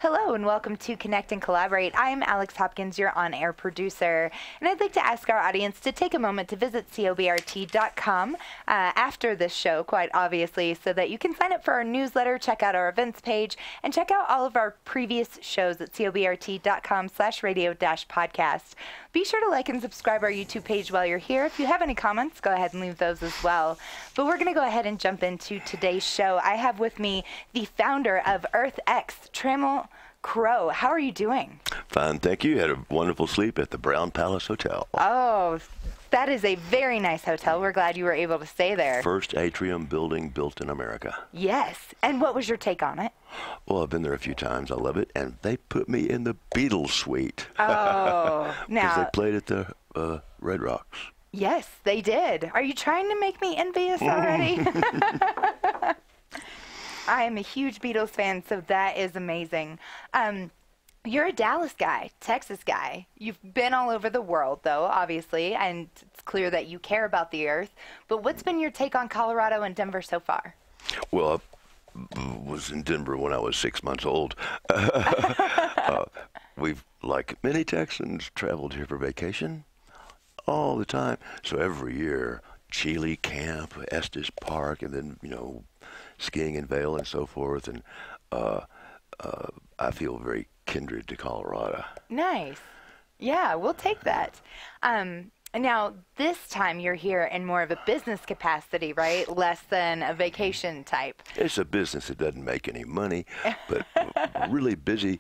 Hello and welcome to Connect and Collaborate. I'm Alex Hopkins, your on-air producer, and I'd like to ask our audience to take a moment to visit cobrt.com after this show, quite obviously, so that you can sign up for our newsletter, check out our events page, and check out all of our previous shows at cobrt.com/radio-podcast. Be sure to like and subscribe our YouTube page while you're here. If you have any comments, go ahead and leave those as well. But we're going to go ahead and jump into today's show. I have with me the founder of EarthX, Trammell Crow. How are you doing? Fine, thank you. Had a wonderful sleep at the Brown Palace Hotel. Oh, that is a very nice hotel. We're glad you were able to stay there. First atrium building built in America. Yes. And what was your take on it? Well, I've been there a few times. I love it. And they put me in the Beatles suite. Oh, now. Because they played at the Red Rocks. Yes, they did. Are you trying to make me envious already? I am a huge Beatles fan, so that is amazing. You're a Dallas guy, Texas guy. You've been all over the world, though, obviously, and it's clear that you care about the earth. But what's been your take on Colorado and Denver so far? Well, I was in Denver when I was 6 months old. We've, like many Texans, traveled here for vacation all the time. So every year, Chile Camp, Estes Park, and then, skiing in Vail and so forth. And I feel very kindred to Colorado. Nice. Yeah, we'll take that. Now, this time you're here in more of a business capacity, right? Less than a vacation type. It's a business that doesn't make any money, but really busy.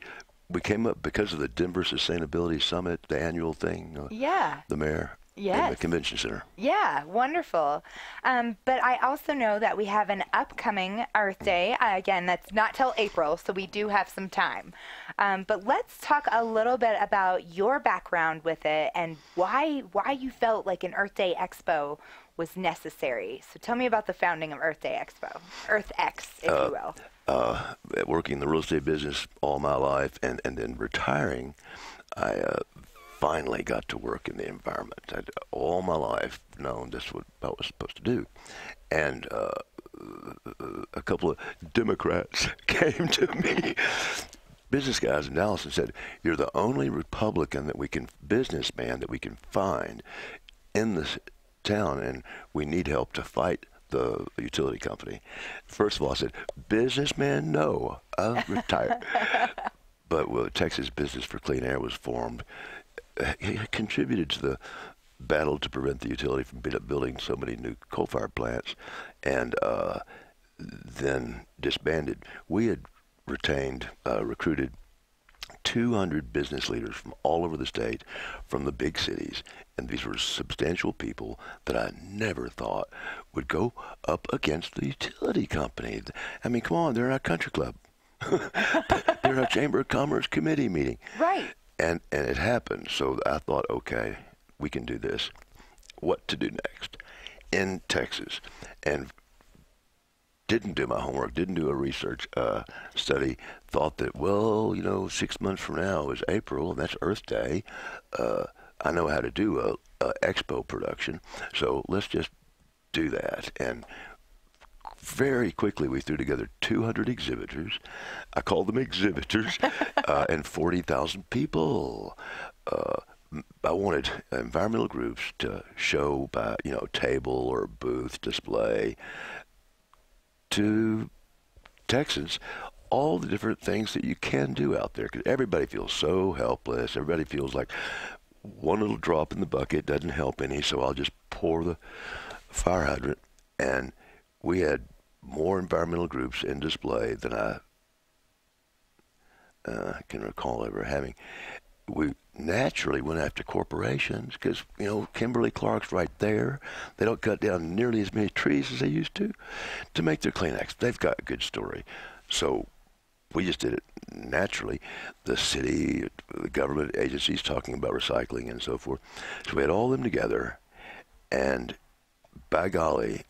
We came up because of the Denver Sustainability Summit, the annual thing. Yeah. The mayor. Yes. In the convention center. Yeah, wonderful. But I also know that we have an upcoming Earth Day. Again, that's not till April, so we do have some time. But let's talk a little bit about your background with it and why you felt like an Earth Day Expo was necessary. So tell me about the founding of Earth Day Expo, EarthX, if you will. Working in the real estate business all my life and then retiring, I finally got to work in the environment. I'd all my life known this is what I was supposed to do. And a couple of Democrats came to me, business guys in Dallas, and said, "You're the only Republican businessman that we can find in this town, and we need help to fight the utility company." First of all, I said, "Businessman, no, I'll retire." But when Texas Business for Clean Air was formed, he contributed to the battle to prevent the utility from building so many new coal-fired plants, and then disbanded. We had recruited 200 business leaders from all over the state, from the big cities, and these were substantial people that I never thought would go up against the utility company. I mean, come on, they're in our country club. They're in our Chamber of Commerce committee meeting. Right. And it happened. So I thought, okay, we can do this. What to do next in Texas? And didn't do my homework, didn't do a research study, thought that, 6 months from now is April, and that's Earth Day. I know how to do a Expo production, so let's just do that. And very quickly, we threw together 200 exhibitors. I called them exhibitors, and 40,000 people. I wanted environmental groups to show by, table or booth display to Texans all the different things that you can do out there. Because everybody feels so helpless. Everybody feels like one little drop in the bucket doesn't help any, so I'll just pour the fire hydrant. And we had more environmental groups in display than I can recall ever having. We naturally went after corporations because, Kimberly-Clark's right there. They don't cut down nearly as many trees as they used to make their Kleenex. They've got a good story. So we just did it naturally. The city, the government agencies talking about recycling and so forth. So we had all of them together, and by golly,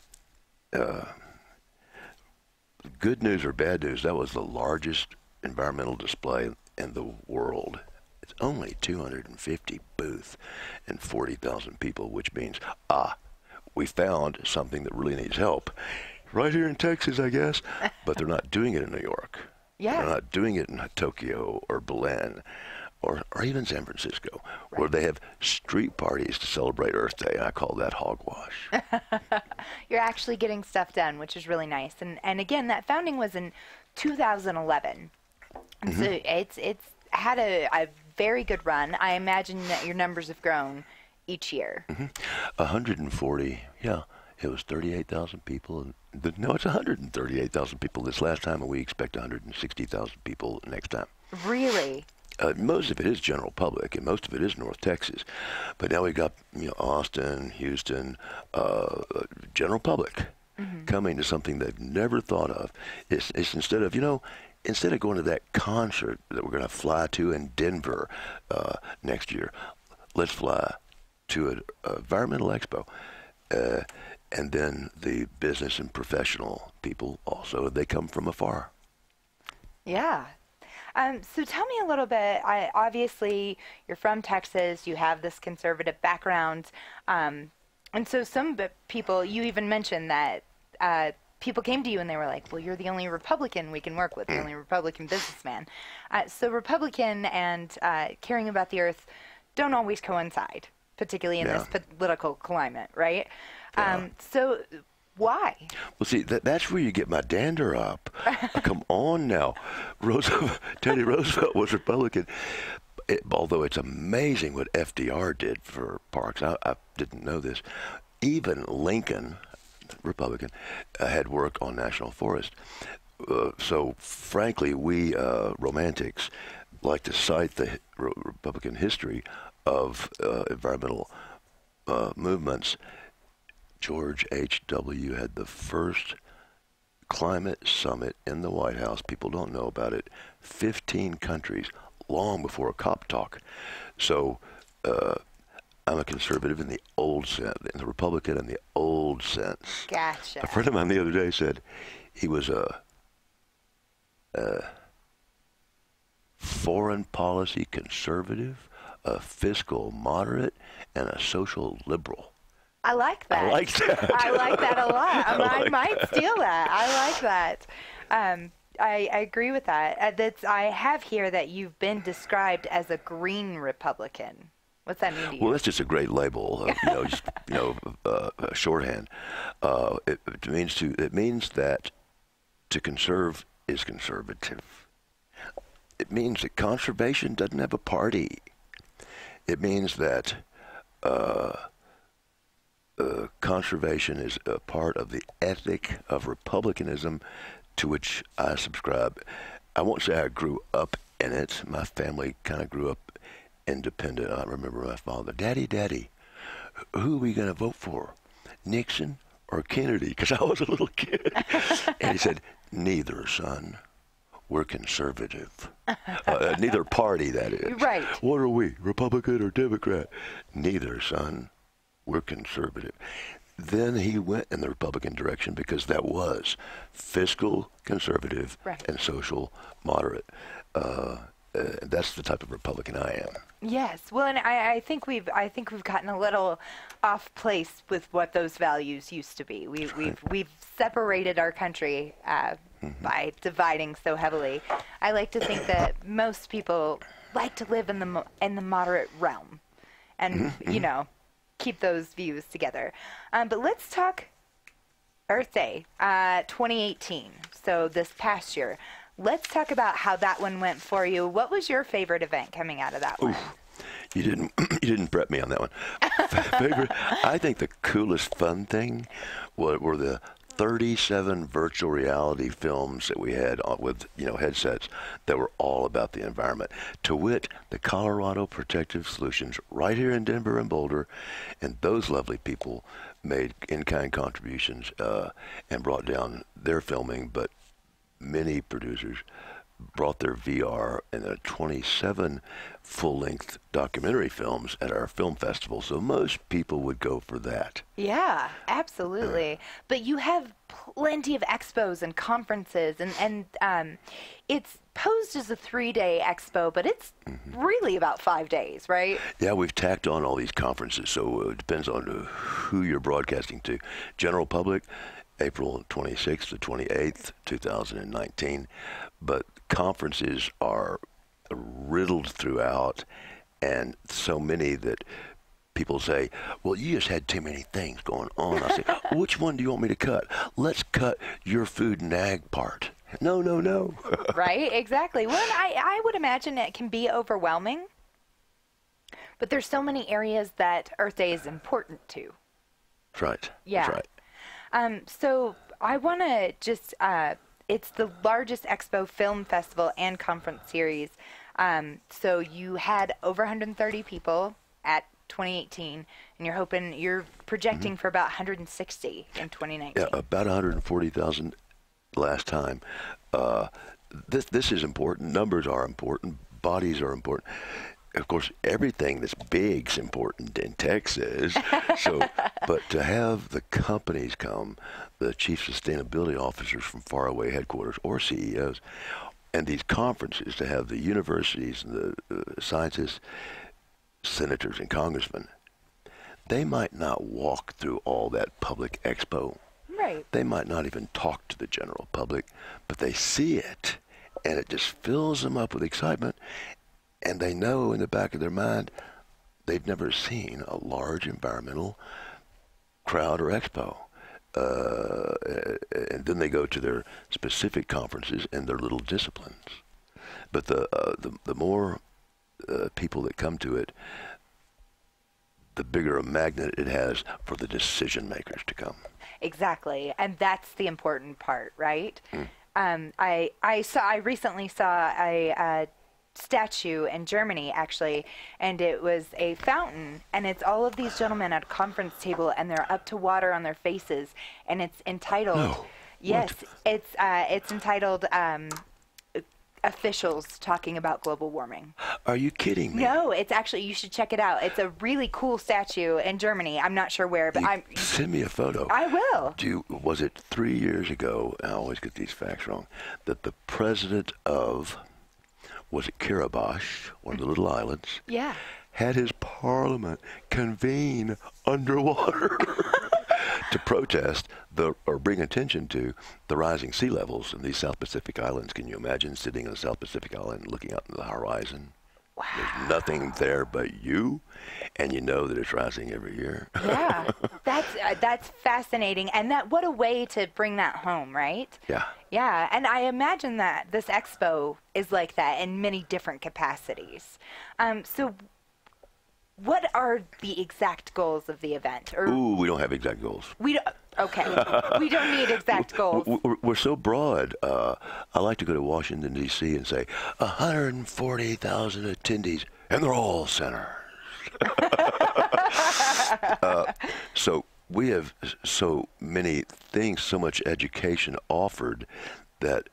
good news or bad news, that was the largest environmental display in the world. It's only 250 booths and 40,000 people, which means, we found something that really needs help. Right here in Texas, I guess, but they're not doing it in New York. Yeah. They're not doing it in Tokyo or Berlin or even San Francisco, Right. where they have street parties to celebrate Earth Day. I call that hogwash. You're actually getting stuff done, which is really nice. And again, that founding was in 2011. And so it's had a very good run. I imagine that your numbers have grown each year. 140, yeah. It was 38,000 people. No, it's 138,000 people this last time, and we expect 160,000 people next time. Really? Most of it is general public, and most of it is North Texas. But now we got Austin, Houston, general public coming to something they've never thought of. It's instead of going to that concert that we're going to fly to in Denver next year, let's fly to an environmental expo. And then the business and professional people also, they come from afar. Yeah. So tell me a little bit. Obviously, you're from Texas. You have this conservative background. And so some people, you even mentioned that people came to you and they were like, well, you're the only Republican we can work with, the only Republican businessman. So Republican and caring about the earth don't always coincide, particularly in this political climate, right? So why? Well, see, that's where you get my dander up. Come on now. Teddy Roosevelt was Republican. Although it's amazing what FDR did for parks. I didn't know this. Even Lincoln, Republican, had worked on national forest. So, frankly, we romantics like to cite the Republican history of environmental movements. George H.W. had the first climate summit in the White House. People don't know about it. 15 countries, long before COP talk. So I'm a conservative in the old sense, and a Republican in the old sense. Gotcha. A friend of mine the other day said he was a foreign policy conservative, a fiscal moderate, and a social liberal. I like that. I like that. I like that a lot. I might that. steal that. I like that. I agree with that. I have here that you've been described as a green Republican. What's that mean to you? Well, that's just a great label, shorthand. It means that to conserve is conservative. It means that conservation doesn't have a party. It means that conservation is a part of the ethic of republicanism to which I subscribe. I won't say I grew up in it. My family kind of grew up independent. I remember my father, Daddy, who are we going to vote for? Nixon or Kennedy? Because I was a little kid. And he said, neither, son. We're conservative. Neither party, that is. Right. What are we, Republican or Democrat? Neither, son. We're conservative. Then he went in the Republican direction because that was fiscal conservative and social moderate. That's the type of Republican I am. Yes. Well, and I think we've gotten a little off place with what those values used to be. We've separated our country by dividing so heavily. I like to think that most people like to live in the moderate realm, and keep those views together. But let's talk Earth Day 2018. So this past year. Let's talk about how that one went for you. What was your favorite event coming out of that one? You didn't prep me on that one. Favorite? I think the coolest fun thing were the 37 virtual reality films that we had with headsets that were all about the environment. To wit, the Colorado Protective Solutions right here in Denver and Boulder, and those lovely people made in-kind contributions and brought down their filming, but many producers brought their VR and 27 full-length documentary films at our film festival, so most people would go for that. Yeah, absolutely. But you have plenty of expos and conferences, and it's posed as a 3-day expo, but it's really about 5 days, right? Yeah, we've tacked on all these conferences, so it depends on who you're broadcasting to. General public, April 26th to 28th, 2019. But conferences are riddled throughout, and so many that people say, well, you just had too many things going on. I say, which one do you want me to cut? Let's cut your food and ag part. No, no, no. Right, exactly. Well, I would imagine it can be overwhelming, but there's so many areas that Earth Day is important to. That's right. Yeah. That's right. So I want to just, it's the largest Expo film festival and conference series. So you had over 130 people at 2018, and you're projecting for about 160 in 2019. Yeah, about 140,000 last time. This is important. Numbers are important. Bodies are important. Of course, everything that's big's important in Texas. So, but to have the companies come, the chief sustainability officers from faraway headquarters or CEOs, and these conferences, to have the universities and the scientists, senators and congressmen, they might not walk through all that public expo. Right. They might not even talk to the general public, but they see it, and it just fills them up with excitement. And they know in the back of their mind they've never seen a large environmental crowd or expo. And then they go to their specific conferences and their little disciplines. But the more people that come to it, the bigger a magnet it has for the decision makers to come. Exactly, and that's the important part, right? I recently saw a statue in Germany, actually, and it was a fountain, and it's all of these gentlemen at a conference table, and they're up to water on their faces, and it's entitled. No. Yes, What? it's entitled. Officials talking about global warming. Are you kidding me? No, it's actually, you should check it out. It's a really cool statue in Germany. I'm not sure where, but Send me a photo. I will. Was it 3 years ago, I always get these facts wrong, that the president of, was it Kiribati, one of the little islands? Yeah. Had his parliament convene underwater to protest or bring attention to the rising sea levels in these South Pacific islands. Can you imagine sitting in a South Pacific island looking out into the horizon? Wow. There's nothing there but you, and you know that it's rising every year. Yeah, that's fascinating, and what a way to bring that home, right? Yeah. Yeah, and I imagine that this expo is like that in many different capacities. So what are the exact goals of the event? Ooh, we don't have exact goals. Okay, we don't need exact goals. We're so broad. I like to go to Washington, D.C. and say 140,000 attendees, and they're all centers. So we have so many things, so much education offered, that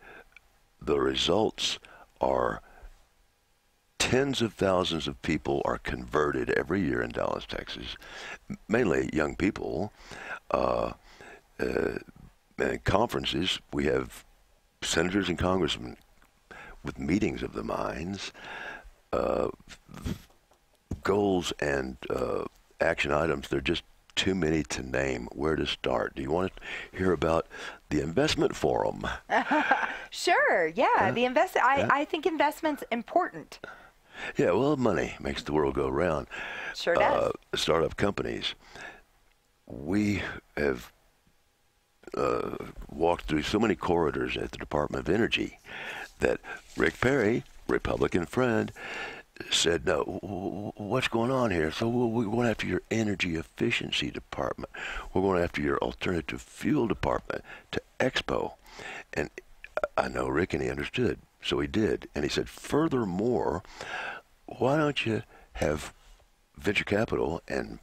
the results are tens of thousands of people are converted every year in Dallas, Texas, mainly young people. And conferences, we have senators and congressmen with meetings of the minds, goals and action items. They're just too many to name. Where to start? Do you want to hear about the investment forum? Sure, yeah. I think investment's important. Yeah, well, money makes the world go round. Sure does. Startup companies. We have walked through so many corridors at the Department of Energy that Rick Perry, Republican friend, said, no, what's going on here? So we're going after your energy efficiency department. We're going after your alternative fuel department to Expo. And I know Rick, and he understood. So he did. And he said, furthermore, why don't you have venture capital and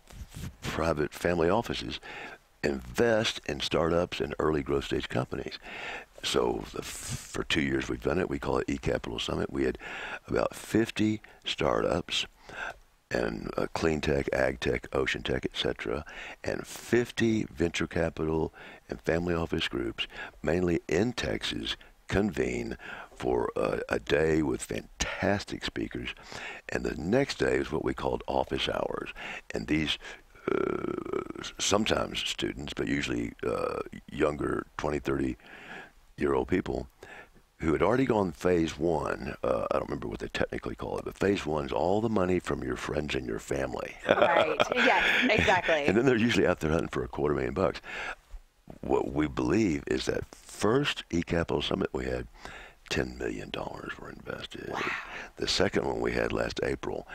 private family offices invest in startups and early growth stage companies? So for 2 years we've done it. We call it eCapital Summit. We had about 50 startups and clean tech, ag tech, ocean tech, etc., and 50 venture capital and family office groups, mainly in Texas, convene for a day with fantastic speakers. And the next day is what we called office hours. And these sometimes students, but usually younger 20, 30-year-old people who had already gone phase one. I don't remember what they technically call it, but phase one is all the money from your friends and your family. Right. Yes, exactly. And then they're usually out there hunting for $250,000. What we believe is that first eCapital Summit we had, $10 million were invested. Wow. The second one we had last April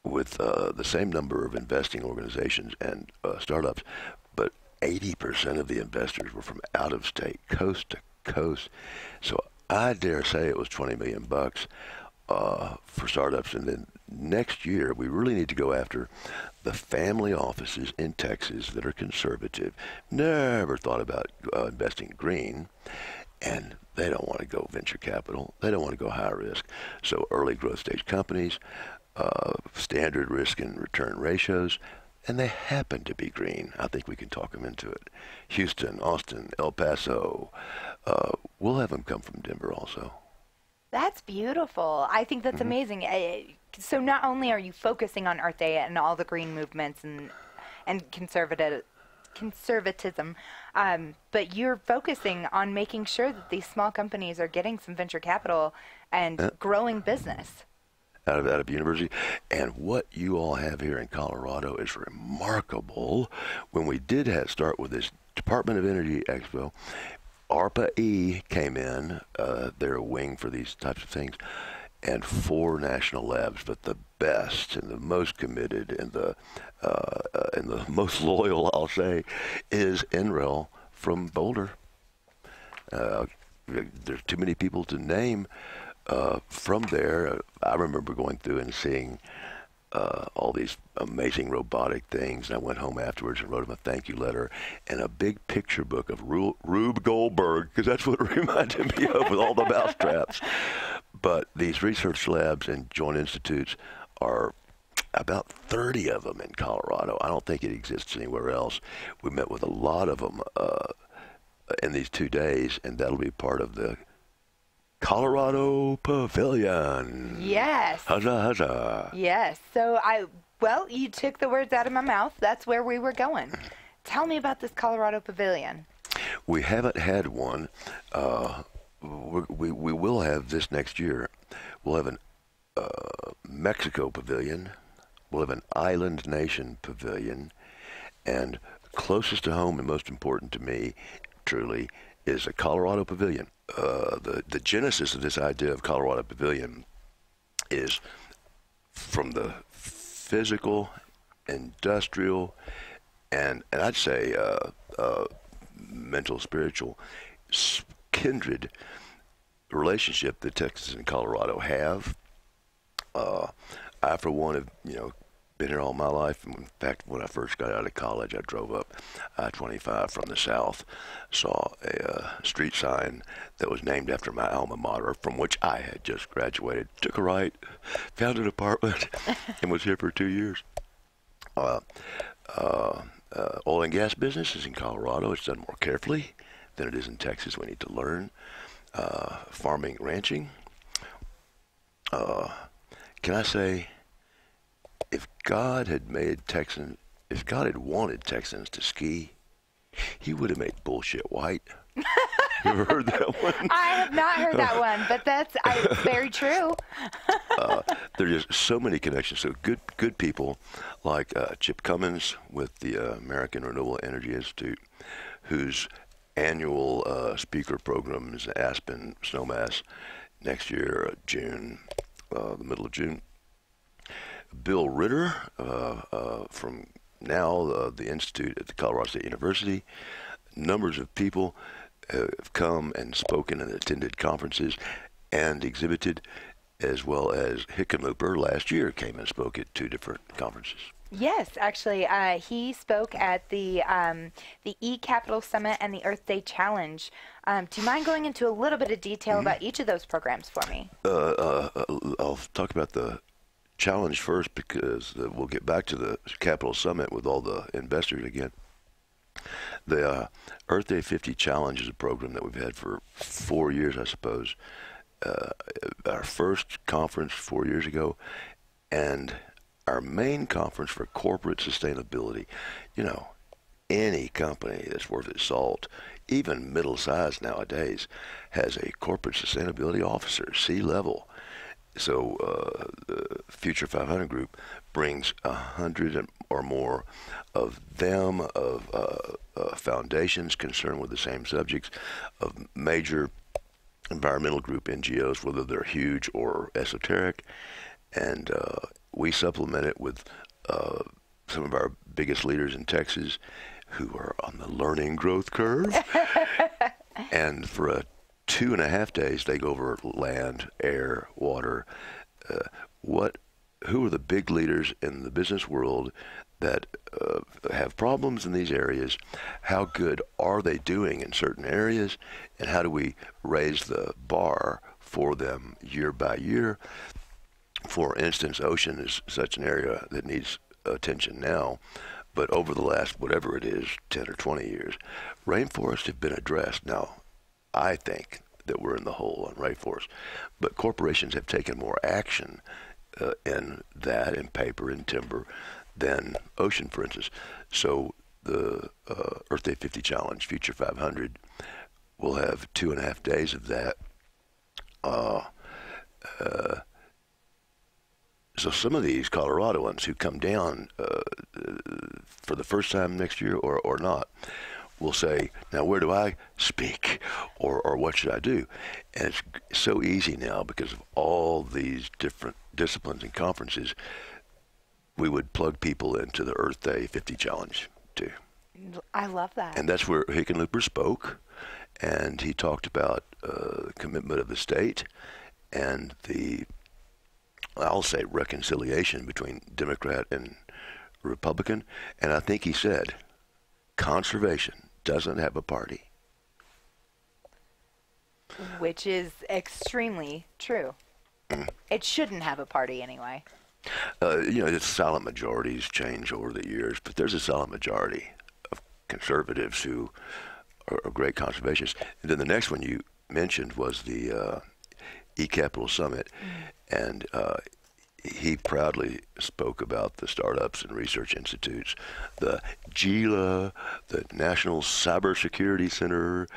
with the same number of investing organizations and startups, but 80% of the investors were from out of state, coast to coast. So I dare say it was $20 million for startups. And then next year, we really need to go after the family offices in Texas that are conservative, never thought about investing green, and they don't want to go venture capital. They don't want to go high risk. So early growth stage companies, standard risk and return ratios, and they happen to be green. I think we can talk them into it. Houston, Austin, El Paso. We'll have them come from Denver also. That's beautiful. I think that's amazing. So not only are you focusing on Earth Day and all the green movements and conservatism, but you're focusing on making sure that these small companies are getting some venture capital and growing business. Out of university. And what you all have here in Colorado is remarkable. When we did start with this Department of Energy Expo, ARPA-E came in, they're a wing for these types of things, and 4 national labs, but the best and the most committed and the most loyal, I'll say, is NREL from Boulder. There's too many people to name from there. I remember going through and seeing all these amazing robotic things, and I went home afterwards and wrote him a thank you letter and a big picture book of Rube Goldberg, because that's what it reminded me of with all the mousetraps. But these research labs and joint institutes are about 30 of them in Colorado. I don't think it exists anywhere else. We met with a lot of them in these 2 days, and that'll be part of the Colorado Pavilion. Yes. Huzzah, huzzah. Yes. So well, you took the words out of my mouth. That's where we were going. Tell me about this Colorado Pavilion. We haven't had one. We will have this next year. We'll have an Mexico Pavilion. We'll have an Island Nation Pavilion. And closest to home and most important to me, truly, is a Colorado Pavilion. The genesis of this idea of Colorado Pavilion is from the physical, industrial, and I'd say mental, spiritual, kindred relationship that Texas and Colorado have. I, for one, have been here all my life. In fact, when I first got out of college, I drove up I-25 from the south, saw a street sign that was named after my alma mater, from which I had just graduated. Took a right, found an apartment, and was here for 2 years. Oil and gas business is in Colorado. It's done more carefully than it is in Texas. We need to learn. Farming, ranching. Can I say, if God had wanted Texans to ski, he would have made bullshit white. You ever heard that one? I have not heard that one, but that's very true. There are just so many connections. So good people like Chip Cummins with the American Renewable Energy Institute, whose annual speaker program is Aspen Snowmass next year, June, the middle of June. Bill Ritter from now the Institute at the Colorado State University. Numbers of people have come and spoken and attended conferences and exhibited, as well as Hickenlooper last year came and spoke at 2 different conferences. Yes, actually, he spoke at the eCapital Summit and the Earth Day Challenge. Do you mind going into a little bit of detail about each of those programs for me? I'll talk about the challenge first, because we'll get back to the Capital Summit with all the investors again. The Earth Day 50 Challenge is a program that we've had for 4 years, I suppose. Our first conference 4 years ago, and our main conference for corporate sustainability. You know, any company that's worth its salt, even middle-sized nowadays, has a corporate sustainability officer, C-level. So the Future 500 group brings 100 or more of them, of foundations concerned with the same subjects, of major environmental group NGOs, whether they're huge or esoteric, and we supplement it with some of our biggest leaders in Texas who are on the learning growth curve. And for 2.5 days, they go over land, air, water. Who are the big leaders in the business world that have problems in these areas? How good are they doing in certain areas? And how do we raise the bar for them year by year? For instance, ocean is such an area that needs attention now, but over the last, whatever it is, 10 or 20 years, rainforests have been addressed. Now, I think that we're in the hole on rainforests, but corporations have taken more action in that, in paper and timber, than ocean, for instance. So the Earth Day 50 Challenge, Future 500, will have 2.5 days of that. So some of these Coloradoans who come down for the first time next year or not will say, now where do I speak, or what should I do? And it's so easy now because of all these different disciplines and conferences. We would plug people into the Earth Day 50 Challenge too. I love that. And that's where Hickenlooper spoke, and he talked about the commitment of the state and the, I'll say, reconciliation between Democrat and Republican. And I think he said, conservation doesn't have a party. Which is extremely true. It shouldn't have a party anyway. It's silent majorities change over the years, but there's a silent majority of conservatives who are great conservationists. And then the next one you mentioned was the eCapital Summit, and he proudly spoke about the startups and research institutes, the GILA, the National Cybersecurity Center,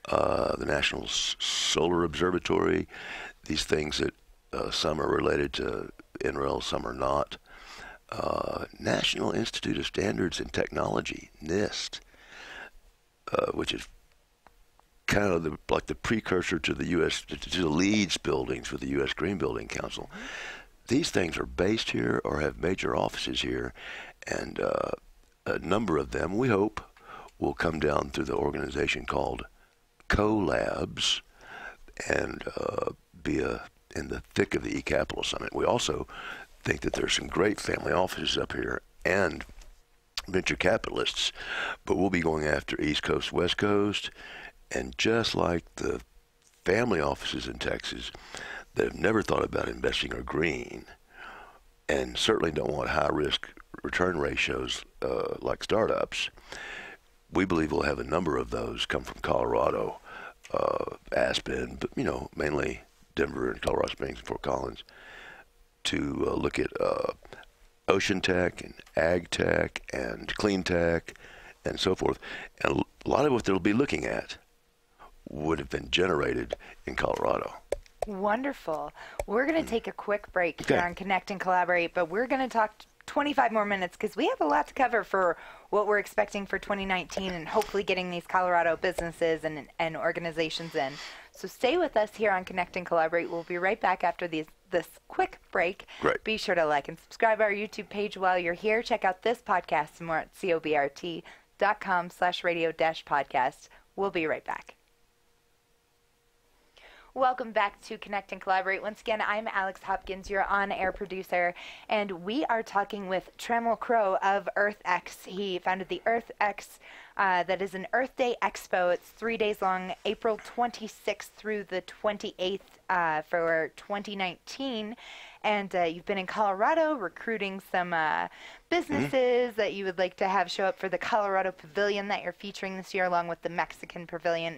the National Solar Observatory, these things that some are related to NREL, some are not. National Institute of Standards and Technology, NIST, which is kind of like the precursor to the U.S., to the LEEDS buildings with the U.S. Green Building Council. These things are based here or have major offices here, and a number of them, we hope, will come down through the organization called CoLabs and be in the thick of the eCapital Summit. We also think that there's some great family offices up here and venture capitalists, but we'll be going after East Coast, West Coast, and just like the family offices in Texas that have never thought about investing or green, and certainly don't want high risk return ratios like startups, we believe we'll have a number of those come from Colorado, Aspen, but mainly Denver and Colorado Springs and Fort Collins, to look at ocean tech and ag tech and clean tech and so forth. And a lot of what they'll be looking at would have been generated in Colorado. Wonderful. We're going to take a quick break here on Connect and Collaborate, but we're going to talk 25 more minutes because we have a lot to cover for what we're expecting for 2019 and hopefully getting these Colorado businesses and organizations in. So stay with us here on Connect and Collaborate. We'll be right back after this quick break. Great. Be sure to like and subscribe our YouTube page while you're here. Check out this podcast more at cobrt.com/radio-podcast. We'll be right back. Welcome back to Connect and Collaborate. Once again, I'm Alex Hopkins, your on-air producer, and we are talking with Trammell Crow of EarthX. He founded the EarthX, that is an Earth Day Expo. It's 3 days long, April 26th through the 28th for 2019. And you've been in Colorado recruiting some businesses that you would like to have show up for the Colorado Pavilion that you're featuring this year, along with the Mexico Pavilion,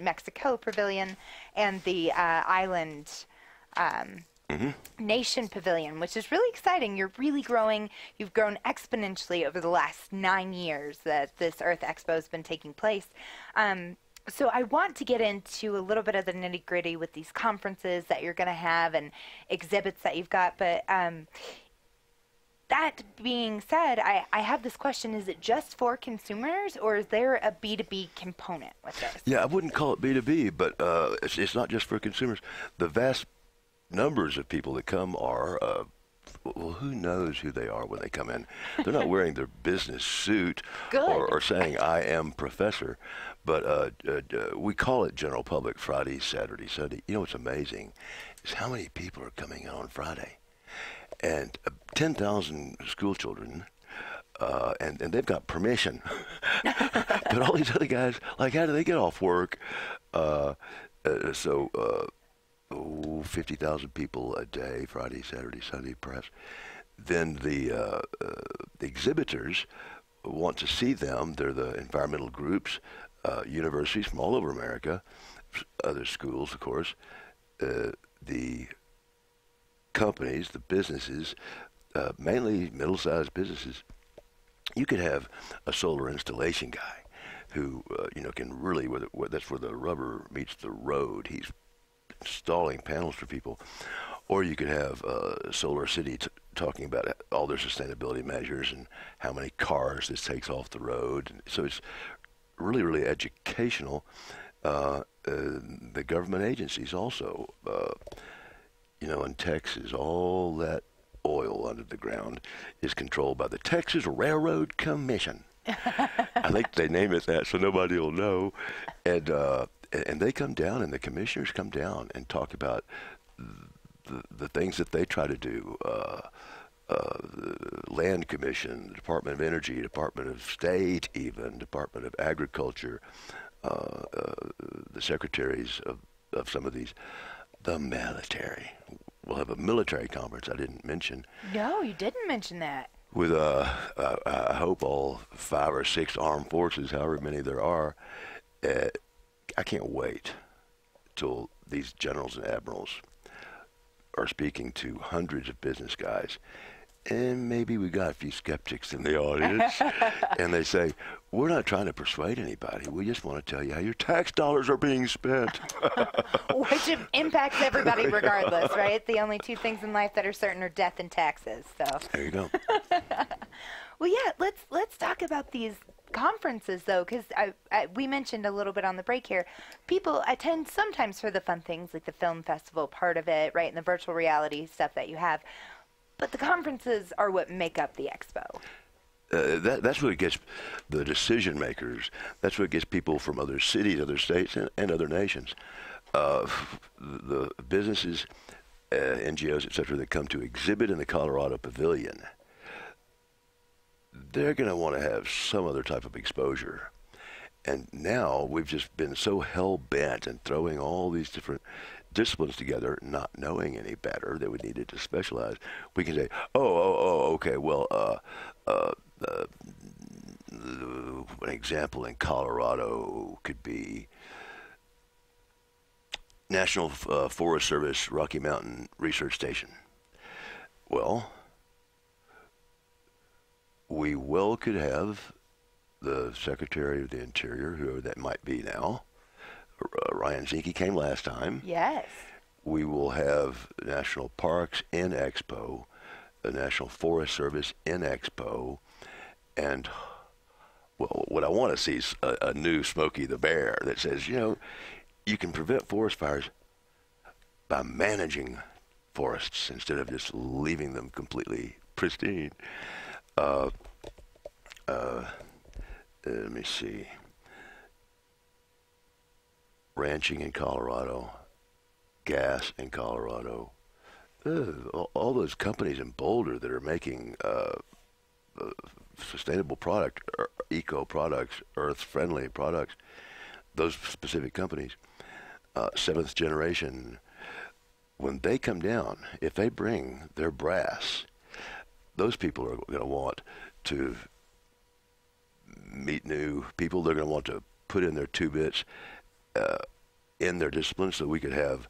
and the Island Nation Pavilion, which is really exciting. You're really growing. You've grown exponentially over the last 9 years that this Earth Expo has been taking place. So I want to get into a little bit of the nitty gritty with these conferences that you're going to have and exhibits that you've got. But that being said, I have this question. Is it just for consumers, or is there a B2B component with this? Yeah, I wouldn't call it B2B, but it's not just for consumers. The vast numbers of people that come are, well, who knows who they are when they come in. They're not wearing their business suit or saying, I am professor. But we call it general public Friday, Saturday, Sunday. You know what's amazing is how many people are coming in on Friday. And 10,000 school children, and they've got permission. But all these other guys, like, how do they get off work? 50,000 people a day, Friday, Saturday, Sunday, perhaps. Then the exhibitors want to see them. They're the environmental groups, universities from all over America, other schools, of course, the companies, the businesses, mainly middle-sized businesses. You could have a solar installation guy who, can really, that's where the rubber meets the road. He's installing panels for people. Or you could have Solar City talking about all their sustainability measures and how many cars this takes off the road. And so it's really, really educational. The government agencies also, in Texas, all that oil under the ground is controlled by the Texas Railroad Commission. I think they name it that so nobody will know. And they come down, and the commissioners come down and talk about the things that they try to do. The Land Commission, the Department of Energy, Department of State, even Department of Agriculture, the secretaries of some of these, the military. We'll have a military conference I didn't mention. No, you didn't mention that. With, I hope, all 5 or 6 armed forces, however many there are. I can't wait till these generals and admirals are speaking to hundreds of business guys. And maybe we got a few skeptics in the audience. And they say, we're not trying to persuade anybody. We just want to tell you how your tax dollars are being spent. Which impacts everybody regardless, right? The only 2 things in life that are certain are death and taxes. So there you go. Well, yeah, let's talk about these conferences, though, because we mentioned a little bit on the break here. People attend sometimes for the fun things, like the film festival part of it, right, and the virtual reality stuff that you have. But the conferences are what make up the expo. That's what gets the decision makers. That's what gets people from other cities, other states, and other nations. The businesses, NGOs, etc., that come to exhibit in the Colorado Pavilion, they're going to want to have some other type of exposure. And now we've just been so hell-bent and throwing all these different disciplines together, not knowing any better, that we needed to specialize. We can say, okay, well, an example in Colorado could be National Forest Service Rocky Mountain Research Station. Well, we could have the Secretary of the Interior, whoever that might be now. Ryan Zinke came last time. Yes. We will have national parks in Expo, the National Forest Service in Expo, and, well, what I want to see is a new Smokey the Bear that says, you can prevent forest fires by managing forests instead of just leaving them completely pristine. Let me see. Ranching in Colorado, gas in Colorado, all those companies in Boulder that are making sustainable product, eco products, earth-friendly products, those specific companies, seventh generation, when they come down, if they bring their brass, those people are going to want to meet new people. They're going to want to put in their 2 bits in their discipline, so we could have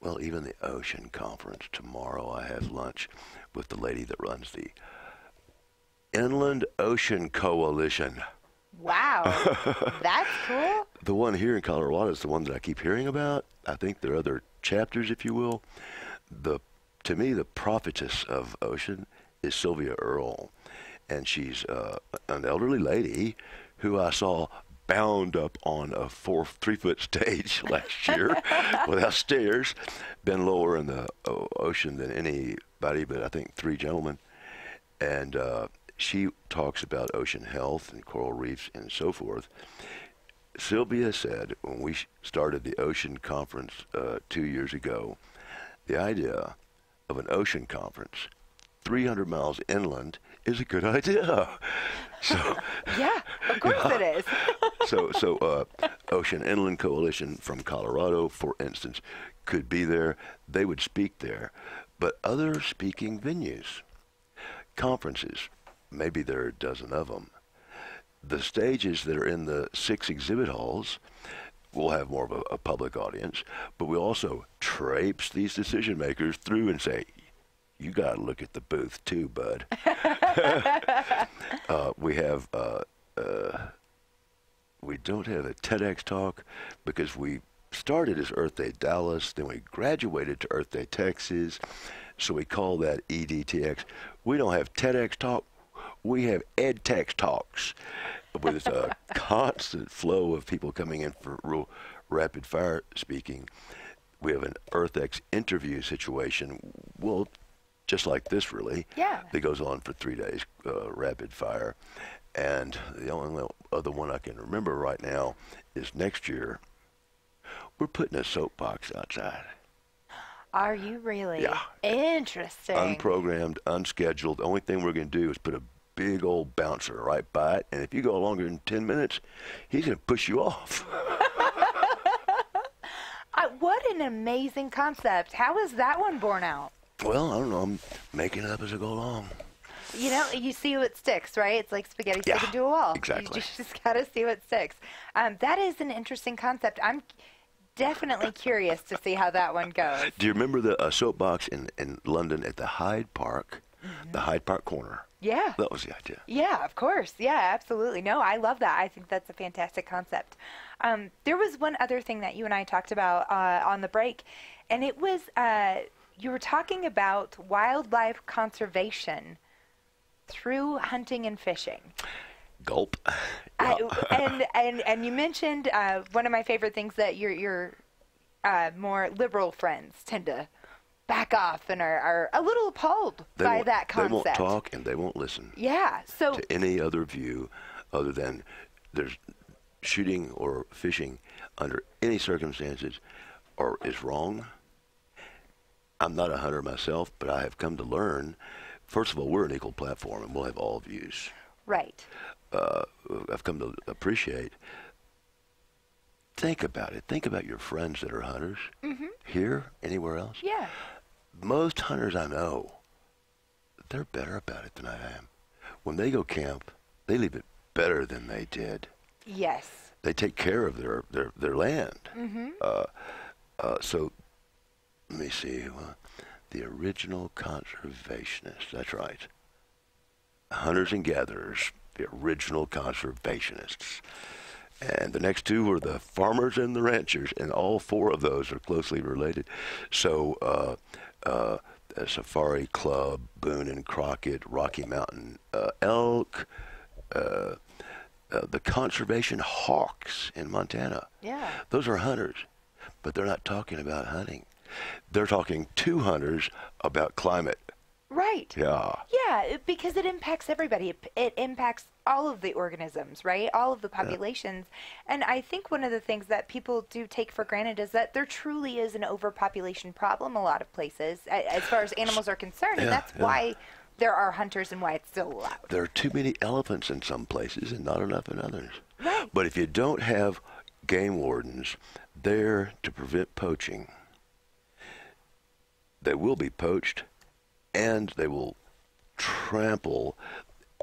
Well, even the Ocean Conference. Tomorrow I have lunch with the lady that runs the Inland Ocean Coalition. Wow, that's cool. The one here in Colorado is the one that I keep hearing about. I think there are other chapters, if you will. To me, the prophetess of ocean is Sylvia Earle, and she's an elderly lady who I saw bound up on a 3-foot stage last year without stairs, been lower in the ocean than anybody, but I think 3 gentlemen, and she talks about ocean health and coral reefs and so forth. Sylvia said when we started the ocean conference 2 years ago, the idea of an ocean conference 300 miles inland is a good idea. So Yeah, of course it is. so Ocean Inland Coalition from Colorado, for instance, could be there. They would speak there. But other speaking venues, conferences, maybe there are a dozen of them. The stages that are in the 6 exhibit halls will have more of a public audience, but we also traipse these decision makers through and say, you got to look at the booth too, bud. We don't have a TEDx talk because we started as Earth Day Dallas, then we graduated to Earth Day Texas, so we call that EDTX. We don't have TEDx talk, we have EdTech talks with a constant flow of people coming in for real rapid fire speaking. We have an EarthX interview situation, well, just like this really, that goes on for 3 days, rapid fire. And the only other one I can remember right now is next year, we're putting a soapbox outside. Are you really? Yeah. Interesting. Unprogrammed, unscheduled. The only thing we're going to do is put a big old bouncer right by it, and if you go longer than 10 minutes, he's going to push you off. What an amazing concept. How is that one born out? Well, I don't know. I'm making it up as I go along. You know, you see what sticks, right? It's like spaghetti sticking to a wall. Exactly. You just got to see what sticks. That is an interesting concept. I'm definitely curious to see how that one goes. Do you remember the soapbox in London at the Hyde Park, the Hyde Park corner? Yeah. That was the idea. Yeah, of course. Yeah, absolutely. No, I love that. I think that's a fantastic concept. There was one other thing that you and I talked about on the break, and it was you were talking about wildlife conservation through hunting and fishing. Gulp. And you mentioned one of my favorite things that your more liberal friends tend to back off and are a little appalled by that concept. They won't talk and they won't listen. Yeah. So to any other view other than there's shooting or fishing under any circumstances or is wrong. I'm not a hunter myself, but I have come to learn, first of all, we're an equal platform and we'll have all views. Right. I've come to appreciate. Think about it. Think about your friends that are hunters. Here, anywhere else. Yeah. Most hunters I know, they're better about it than I am. When they go camp, they leave it better than they did. Yes. They take care of their land. So, let me see. The original conservationists. That's right. Hunters and gatherers. The original conservationists. And the next two were the farmers and the ranchers, and all 4 of those are closely related. So, Safari Club, Boone and Crockett, Rocky Mountain elk, the conservation hawks in Montana. Yeah. Those are hunters, but they're not talking about hunting. They're talking to hunters about climate. Right. Yeah. Yeah, because it impacts everybody. It impacts all of the organisms, right? All of the populations. Yeah. And I think one of the things that people do take for granted is that there truly is an overpopulation problem a lot of places as far as animals are concerned. And that's why there are hunters and why it's still allowed. There are too many elephants in some places and not enough in others. Right. But if you don't have game wardens there to prevent poaching, they will be poached and they will trample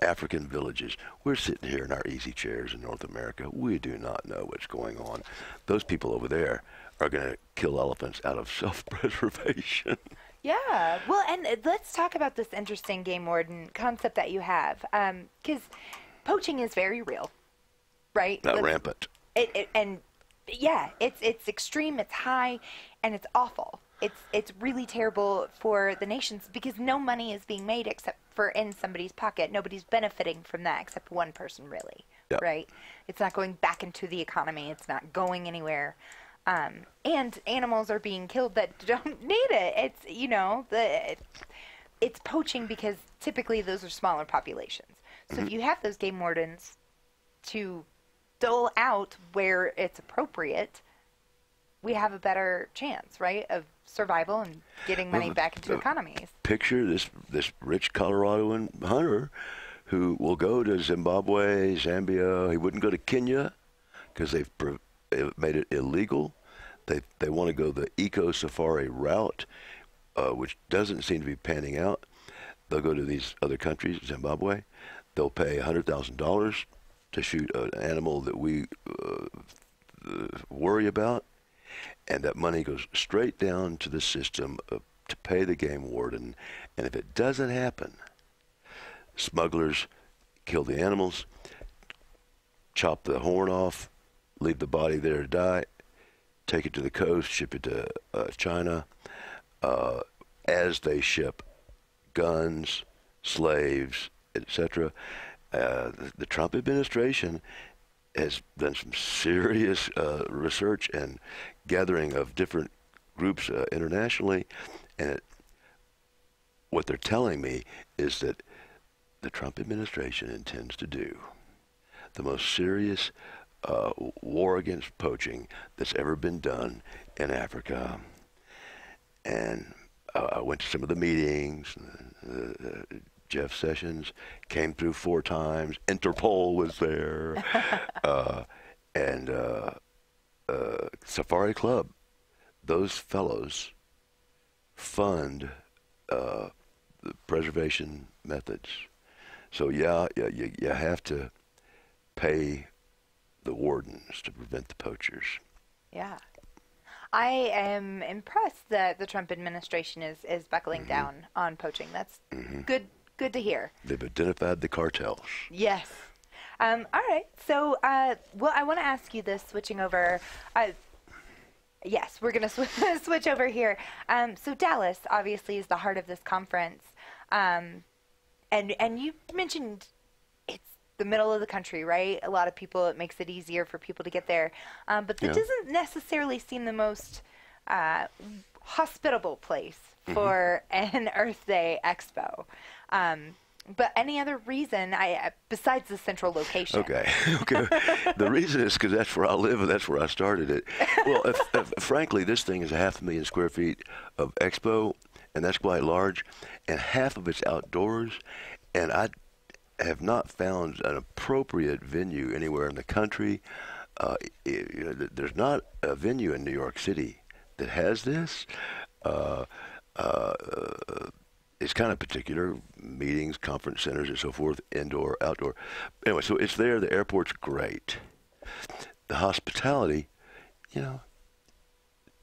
African villages. We're sitting here in our easy chairs in North America. We do not know what's going on. Those people over there are going to kill elephants out of self-preservation. Yeah. Well, and let's talk about this interesting game warden concept that you have, because poaching is very real, right? Rampant. And yeah, it's extreme, it's high, and it's awful. It's really terrible for the nations because no money is being made except for in somebody's pocket. Nobody's benefiting from that except one person, really. Yep. Right? It's not going back into the economy. It's not going anywhere. And animals are being killed that don't need it. It's it's poaching because typically those are smaller populations. So if you have those game wardens to dole out where it's appropriate, we have a better chance, right, of survival and getting money back into economies. Picture this rich Coloradoan hunter who will go to Zimbabwe, Zambia. He wouldn't go to Kenya because they've made it illegal. They want to go the eco safari route, which doesn't seem to be panning out. They'll go to these other countries, Zimbabwe. They'll pay $100,000 to shoot an animal that we worry about, and that money goes straight down to the system to pay the game warden. And if it doesn't happen, smugglers kill the animals, chop the horn off, leave the body there to die, take it to the coast, ship it to China, as they ship guns, slaves, etc. The Trump administration has done some serious research and gathering of different groups internationally, and what they're telling me is that the Trump administration intends to do the most serious war against poaching that's ever been done in Africa. And I went to some of the meetings. Jeff Sessions came through 4 times. Interpol was there. And Safari Club. Those fellows fund the preservation methods. So yeah, you have to pay the wardens to prevent the poachers. Yeah. I am impressed that the Trump administration is buckling down on poaching. That's good to hear. They've identified the cartels. Yes. All right. So, well, I want to ask you this, switching over. Yes, we're going to switch over here. So Dallas obviously is the heart of this conference. And you mentioned it's the middle of the country, right? A lot of people, it makes it easier for people to get there. But that doesn't necessarily seem the most hospitable place for an Earth Day Expo. But any other reason, besides the central location? Okay. The reason is because that's where I live and that's where I started it. Well, frankly, this thing is 500,000 square feet of expo, and that's quite large, and half of it's outdoors, and I have not found an appropriate venue anywhere in the country. There's not a venue in New York City that has this. It's kind of particular, meetings, conference centers, and so forth, indoor, outdoor. Anyway, so it's there. The airport's great. The hospitality,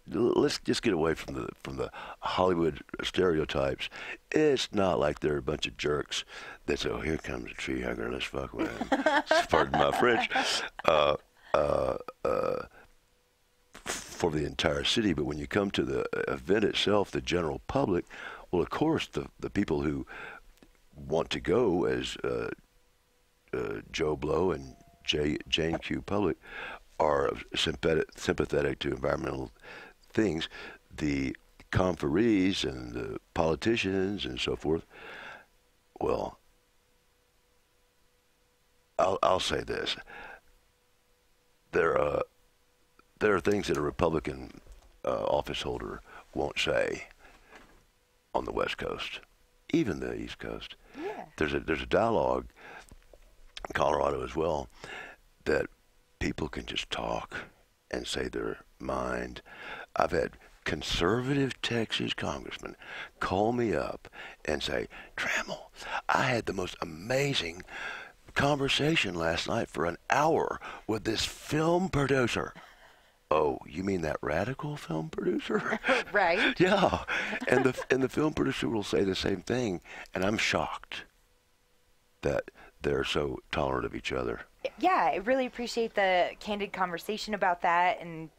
let's just get away from the Hollywood stereotypes. It's not like they're a bunch of jerks that say, "Oh, here comes a tree hugger. Let's fuck with him." Pardon my French. For the entire city, but when you come to the event itself, the general public, well, of course, the people who want to go as Joe Blow and Jane Q. Public are sympathetic to environmental things. The conferees and the politicians and so forth, well, I'll say this. There are things that a Republican office holder won't say on the West Coast, even the East Coast. Yeah. There's a dialogue in Colorado as well that people can just talk and say their mind. I've had conservative Texas congressman call me up and say, Trammell, I had the most amazing conversation last night for an hour with this film producer. Oh, you mean that radical film producer? Right. Yeah. And the film producer will say the same thing, and I'm shocked that they're so tolerant of each other. Yeah, I really appreciate the candid conversation about that. And,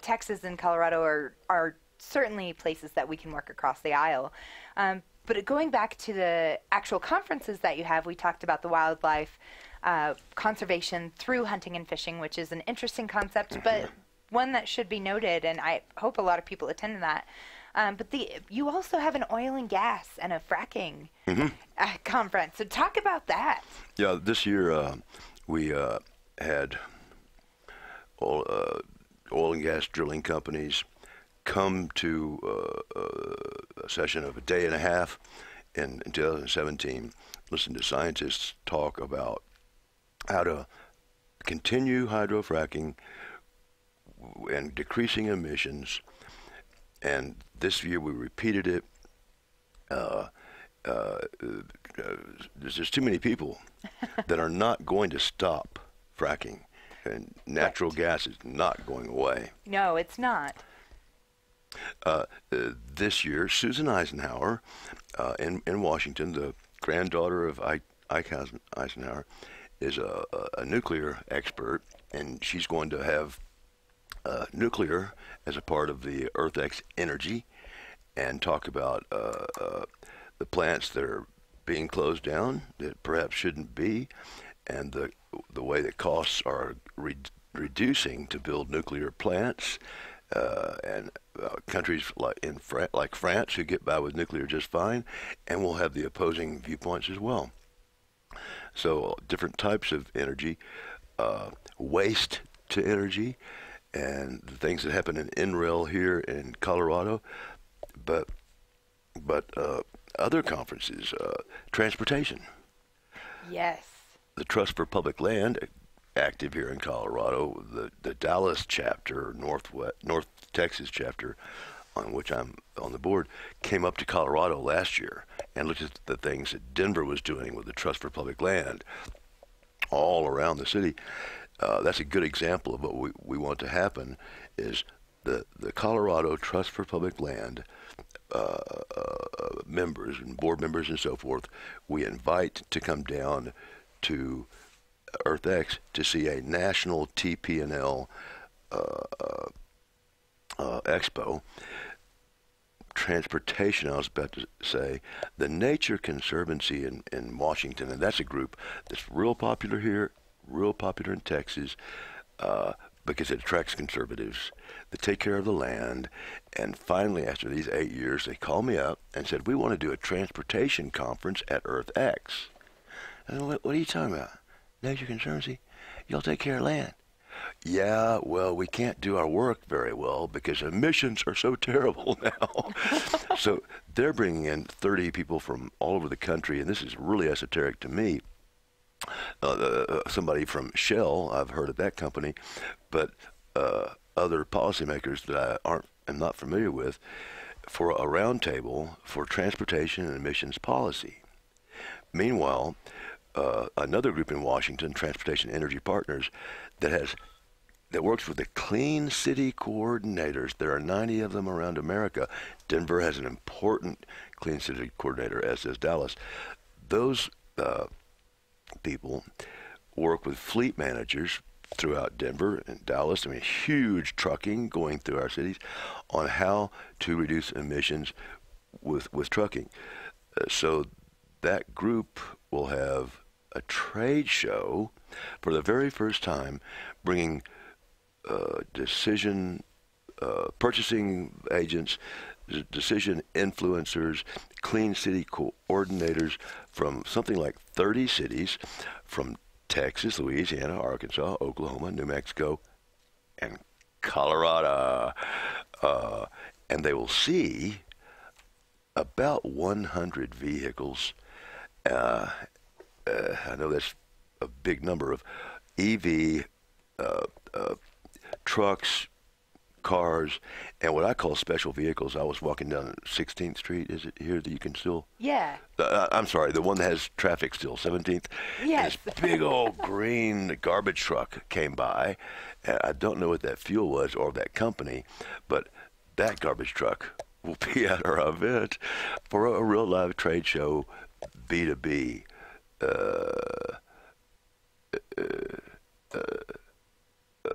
Texas and Colorado are certainly places that we can work across the aisle. But going back to the actual conferences that you have, we talked about the wildlife conservation through hunting and fishing, which is an interesting concept, but one that should be noted, and I hope a lot of people attend that. But you also have an oil and gas and a fracking conference. So talk about that. Yeah, this year we had oil and gas drilling companies come to a session of a day and a half in 2017, listen to scientists talk about how to continue hydrofracking and decreasing emissions. And this year we repeated it. There's just too many people that are not going to stop fracking, and natural gas is not going away. No, it's not. This year, Susan Eisenhower in Washington, the granddaughter of Ike Eisenhower, is a nuclear expert, and she's going to have nuclear as a part of the EarthX energy and talk about the plants that are being closed down that perhaps shouldn't be, and the way that costs are reducing to build nuclear plants, and countries like France who get by with nuclear just fine, and we'll have the opposing viewpoints as well. So different types of energy, waste to energy, and the things that happen in NREL here in Colorado, but other conferences, transportation. Yes. The Trust for Public Land, active here in Colorado, the Dallas chapter, North Texas chapter, on which I'm on the board, came up to Colorado last year and looked at the things that Denver was doing with the Trust for Public Land all around the city. That's a good example of what we want to happen is the Colorado Trust for Public Land members and board members and so forth, we invite to come down to EarthX to see a national TP&L Expo. Transportation, I was about to say, the Nature Conservancy in Washington, and that's a group that's real popular here, real popular in Texas, because it attracts conservatives that take care of the land. And finally, after these 8 years, they called me up and said, we want to do a transportation conference at EarthX. And what are you talking about? Nature Conservancy? Y'all take care of land. Yeah, well, we can't do our work very well because emissions are so terrible now. So they're bringing in 30 people from all over the country, and this is really esoteric to me. Somebody from Shell, I've heard of that company, but other policymakers that I am not familiar with, for a roundtable for transportation and emissions policy. Meanwhile, another group in Washington, Transportation Energy Partners, that works with the Clean City Coordinators. There are 90 of them around America. Denver has an important Clean City Coordinator, as does Dallas. Those people work with fleet managers throughout Denver and Dallas. I mean, huge trucking going through our cities on how to reduce emissions with trucking. So that group will have a trade show for the very first time, bringing purchasing agents, decision influencers, clean city coordinators from something like 30 cities, from Texas, Louisiana, Arkansas, Oklahoma, New Mexico, and Colorado. And they will see about 100 vehicles. I know that's a big number of EV trucks, cars, and what I call special vehicles. I was walking down 16th Street. Is it here that you can still? Yeah. I'm sorry, the one that has traffic still, 17th. Yes. And this big old green garbage truck came by. And I don't know what that fuel was or that company, but that garbage truck will be at our event for a real live trade show, B2B.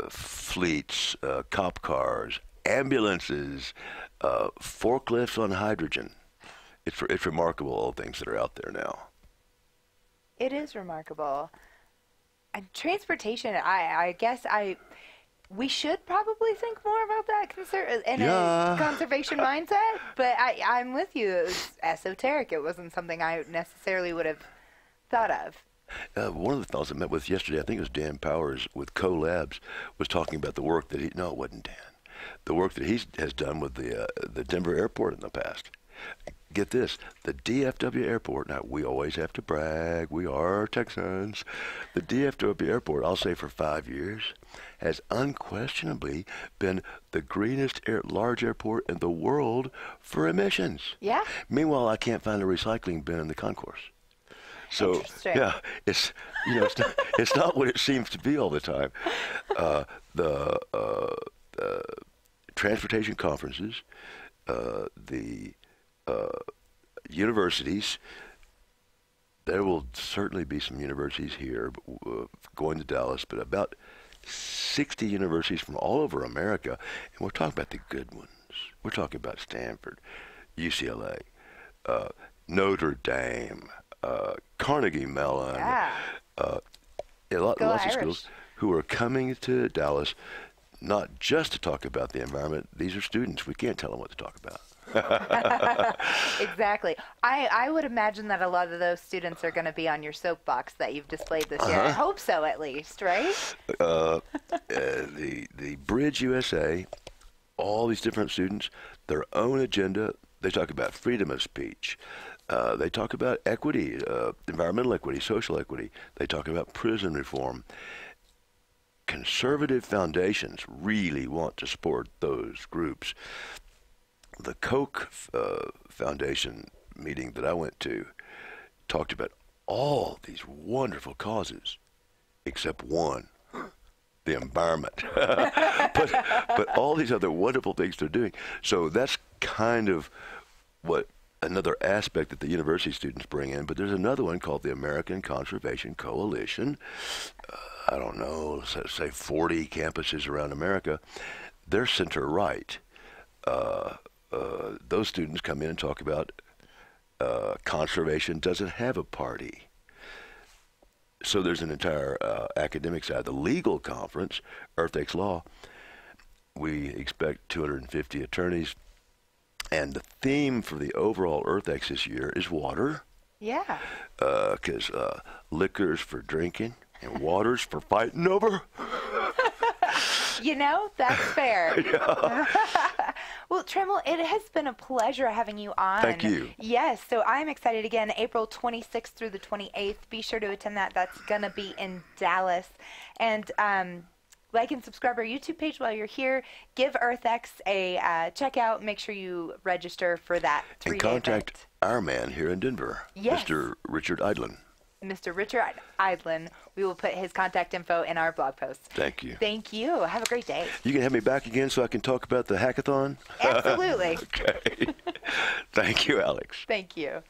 Fleets, cop cars, ambulances, forklifts on hydrogen. It's remarkable, all the things that are out there now. It is remarkable. And transportation, I guess we should probably think more about that in a conservation mindset, but I'm with you. It was esoteric. It wasn't something I necessarily would have thought of. One of the fellows I met with yesterday, I think it was Dan Powers with Co-Labs, was talking about the work that no, it wasn't Dan. The work that he has done with the Denver airport in the past. Get this, the DFW airport, now we always have to brag, we are Texans. The DFW airport, I'll say for 5 years, has unquestionably been the greenest large airport in the world for emissions. Yeah. Meanwhile, I can't find a recycling bin in the concourse. So yeah, it's it's not what it seems to be all the time. The transportation conferences, the universities. There will certainly be some universities here going to Dallas, but about 60 universities from all over America, and we're talking about the good ones. We're talking about Stanford, UCLA, Notre Dame. Carnegie Mellon, lots of schools who are coming to Dallas, not just to talk about the environment. These are students. We can't tell them what to talk about. Exactly. I would imagine that a lot of those students are going to be on your soapbox that you've displayed this year. I hope so, at least, right? The Bridge USA, all these different students, their own agenda. They talk about freedom of speech. They talk about equity, environmental equity, social equity. They talk about prison reform. Conservative foundations really want to support those groups. The Koch Foundation meeting that I went to talked about all these wonderful causes, except one, the environment. but all these other wonderful things they're doing. So that's kind of what another aspect that the university students bring in, but there's another one called the American Conservation Coalition. I don't know, let's say 40 campuses around America. They're center-right. Those students come in and talk about conservation doesn't have a party. So there's an entire academic side. The legal conference, EarthX Law, we expect 250 attorneys. And the theme for the overall EarthX this year is water. Yeah. Because liquor's for drinking and water's for fighting over. That's fair. Yeah. Well, Trammell, it has been a pleasure having you on. Thank you. Yes, so I'm excited again, April 26th through the 28th. Be sure to attend that. That's going to be in Dallas. And like and subscribe our YouTube page while you're here. Give EarthX a check out. Make sure you register for that 3-day and contact event. Our man here in Denver, yes. Mr. Richard Eidlin. Mr. Richard Eidlin. We will put his contact info in our blog post. Thank you. Thank you. Have a great day. You can have me back again so I can talk about the hackathon? Absolutely. Okay. Thank you, Alex. Thank you.